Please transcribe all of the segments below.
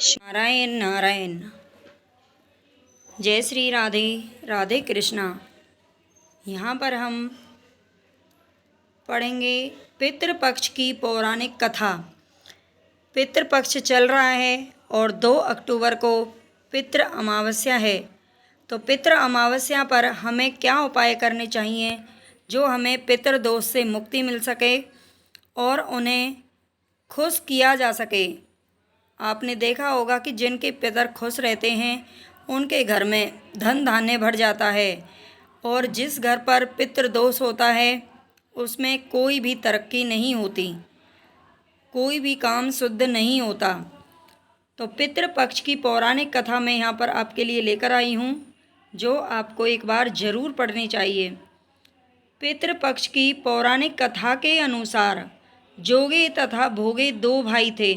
नारायण नारायण। जय श्री राधे राधे कृष्णा। यहाँ पर हम पढ़ेंगे पितृपक्ष की पौराणिक कथा। पितृपक्ष चल रहा है और 2 अक्टूबर को पितृ अमावस्या है। तो पितृ अमावस्या पर हमें क्या उपाय करने चाहिए जो हमें पितृदोष से मुक्ति मिल सके और उन्हें खुश किया जा सके। आपने देखा होगा कि जिनके पितर खुश रहते हैं उनके घर में धन धान्य बढ़ जाता है, और जिस घर पर पितृदोष होता है उसमें कोई भी तरक्की नहीं होती, कोई भी काम शुद्ध नहीं होता। तो पितृपक्ष की पौराणिक कथा मैं यहाँ पर आपके लिए लेकर आई हूँ, जो आपको एक बार ज़रूर पढ़नी चाहिए। पितृपक्ष की पौराणिक कथा के अनुसार जोगे तथा भोगे 2 भाई थे।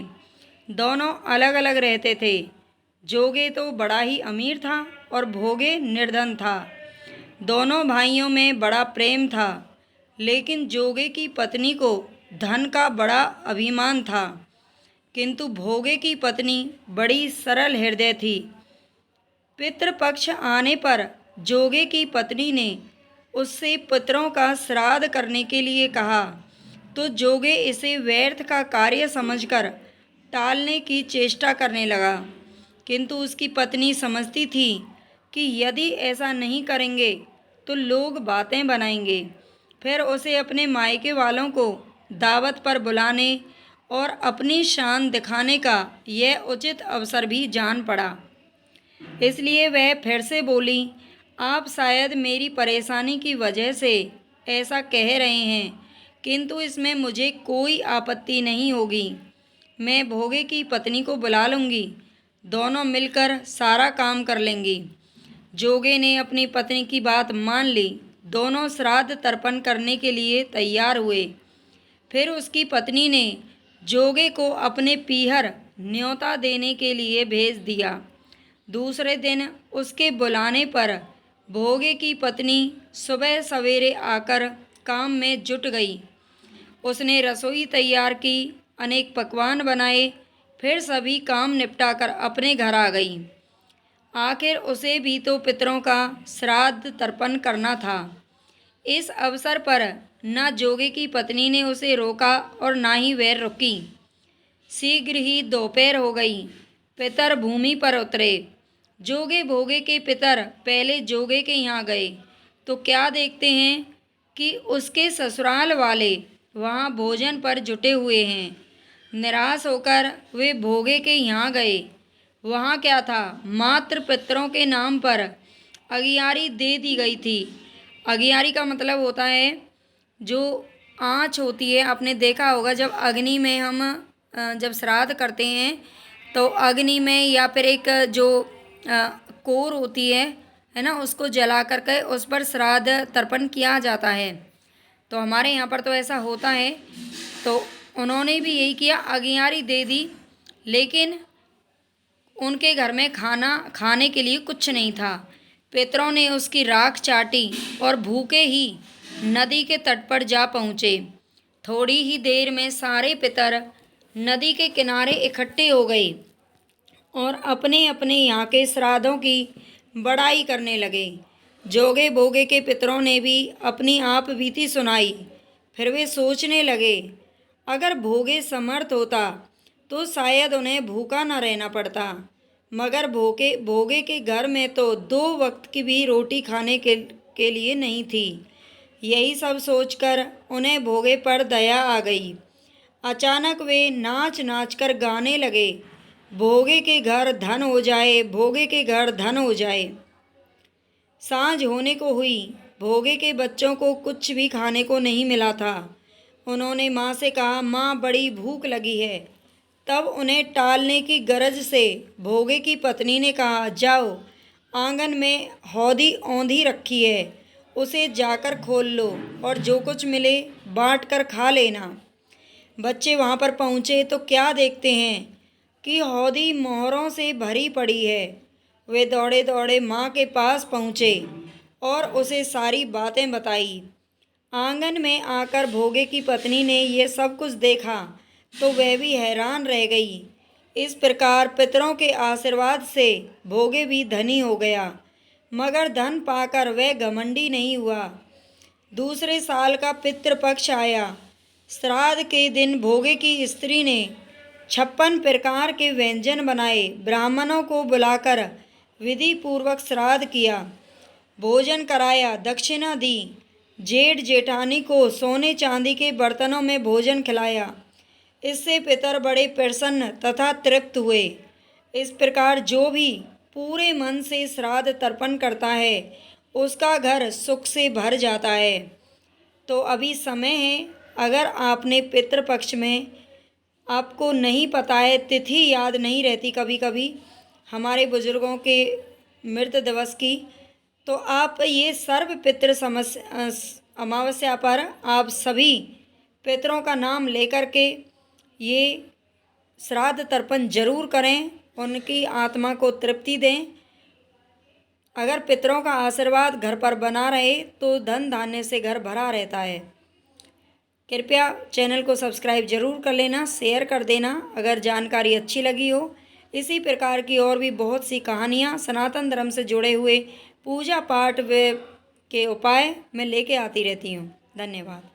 दोनों अलग अलग रहते थे। जोगे तो बड़ा ही अमीर था और भोगे निर्धन था। दोनों भाइयों में बड़ा प्रेम था, लेकिन जोगे की पत्नी को धन का बड़ा अभिमान था, किंतु भोगे की पत्नी बड़ी सरल हृदय थी। पितृपक्ष आने पर जोगे की पत्नी ने उससे पितरों का श्राद्ध करने के लिए कहा, तो जोगे इसे व्यर्थ का कार्य समझकर टालने की चेष्टा करने लगा, किंतु उसकी पत्नी समझती थी कि यदि ऐसा नहीं करेंगे तो लोग बातें बनाएंगे। फिर उसे अपने मायके वालों को दावत पर बुलाने और अपनी शान दिखाने का यह उचित अवसर भी जान पड़ा। इसलिए वह फिर से बोली, आप शायद मेरी परेशानी की वजह से ऐसा कह रहे हैं, किंतु इसमें मुझे कोई आपत्ति नहीं होगी। मैं भोगे की पत्नी को बुला लूँगी, दोनों मिलकर सारा काम कर लेंगी। जोगे ने अपनी पत्नी की बात मान ली। दोनों श्राद्ध तर्पण करने के लिए तैयार हुए। फिर उसकी पत्नी ने जोगे को अपने पीहर न्योता देने के लिए भेज दिया। दूसरे दिन उसके बुलाने पर भोगे की पत्नी सुबह सवेरे आकर काम में जुट गई। उसने रसोई तैयार की, अनेक पकवान बनाए, फिर सभी काम निपटाकर अपने घर आ गई। आखिर उसे भी तो पितरों का श्राद्ध तर्पण करना था। इस अवसर पर न जोगे की पत्नी ने उसे रोका और ना ही वह रुकी। शीघ्र ही दोपहर हो गई। पितर भूमि पर उतरे। जोगे भोगे के पितर पहले जोगे के यहाँ गए तो क्या देखते हैं कि उसके ससुराल वाले वहाँ भोजन पर जुटे हुए हैं। निराश होकर वे भोगे के यहाँ गए। वहाँ क्या था, मात्र पितरों के नाम पर अगियारी दे दी गई थी। अगियारी का मतलब होता है जो आँच होती है। आपने देखा होगा जब अग्नि में हम जब श्राद्ध करते हैं तो अग्नि में या फिर एक जो कोर होती है ना, उसको जला करके उस पर श्राद्ध तर्पण किया जाता है। तो हमारे यहाँ पर तो ऐसा होता है। तो उन्होंने भी यही किया, अगियारी दे दी, लेकिन उनके घर में खाने के लिए कुछ नहीं था। पितरों ने उसकी राख चाटी और भूखे ही नदी के तट पर जा पहुँचे। थोड़ी ही देर में सारे पितर नदी के किनारे इकट्ठे हो गए और अपने अपने यहाँ के श्राद्धों की बड़ाई करने लगे। जोगे भोगे के पितरों ने भी अपनी आप बीती सुनाई। फिर वे सोचने लगे, अगर भोगे समर्थ होता तो शायद उन्हें भूखा न रहना पड़ता, मगर भोगे के घर में तो 2 वक्त की भी रोटी खाने के लिए नहीं थी। यही सब सोचकर उन्हें भोगे पर दया आ गई। अचानक वे नाच नाच कर गाने लगे, भोगे के घर धन हो जाए, भोगे के घर धन हो जाए। सांझ होने को हुई। भोगे के बच्चों को कुछ भी खाने को नहीं मिला था। उन्होंने माँ से कहा, माँ बड़ी भूख लगी है। तब उन्हें टालने की गरज से भोगे की पत्नी ने कहा, जाओ, आंगन में हौदी औंधी रखी है, उसे जाकर खोल लो और जो कुछ मिले बांट कर खा लेना। बच्चे वहाँ पर पहुँचे तो क्या देखते हैं कि हौदी मोहरों से भरी पड़ी है। वे दौड़े दौड़े माँ के पास पहुँचे और उसे सारी बातें बताई। आंगन में आकर भोगे की पत्नी ने ये सब कुछ देखा तो वह भी हैरान रह गई। इस प्रकार पितरों के आशीर्वाद से भोगे भी धनी हो गया, मगर धन पाकर वह घमंडी नहीं हुआ। दूसरे साल का पितृपक्ष आया। श्राद्ध के दिन भोगे की स्त्री ने 56 प्रकार के व्यंजन बनाए, ब्राह्मणों को बुलाकर विधि पूर्वक श्राद्ध किया, भोजन कराया, दक्षिणा दी। जेठ जेठानी को सोने चांदी के बर्तनों में भोजन खिलाया। इससे पितर बड़े प्रसन्न तथा तृप्त हुए। इस प्रकार जो भी पूरे मन से श्राद्ध तर्पण करता है उसका घर सुख से भर जाता है। तो अभी समय है, अगर आपने पितृपक्ष में आपको नहीं पता है, तिथि याद नहीं रहती कभी कभी हमारे बुजुर्गों के मृत दिवस की, तो आप ये सर्व पितृ अमावस्या पर आप सभी पितरों का नाम लेकर के ये श्राद्ध तर्पण जरूर करें, उनकी आत्मा को तृप्ति दें। अगर पितरों का आशीर्वाद घर पर बना रहे तो धन धान्य से घर भरा रहता है। कृपया चैनल को सब्सक्राइब जरूर कर लेना, शेयर कर देना अगर जानकारी अच्छी लगी हो। इसी प्रकार की और भी बहुत सी कहानियाँ सनातन धर्म से जुड़े हुए पूजा पाठ के उपाय मैं लेके आती रहती हूँ। धन्यवाद।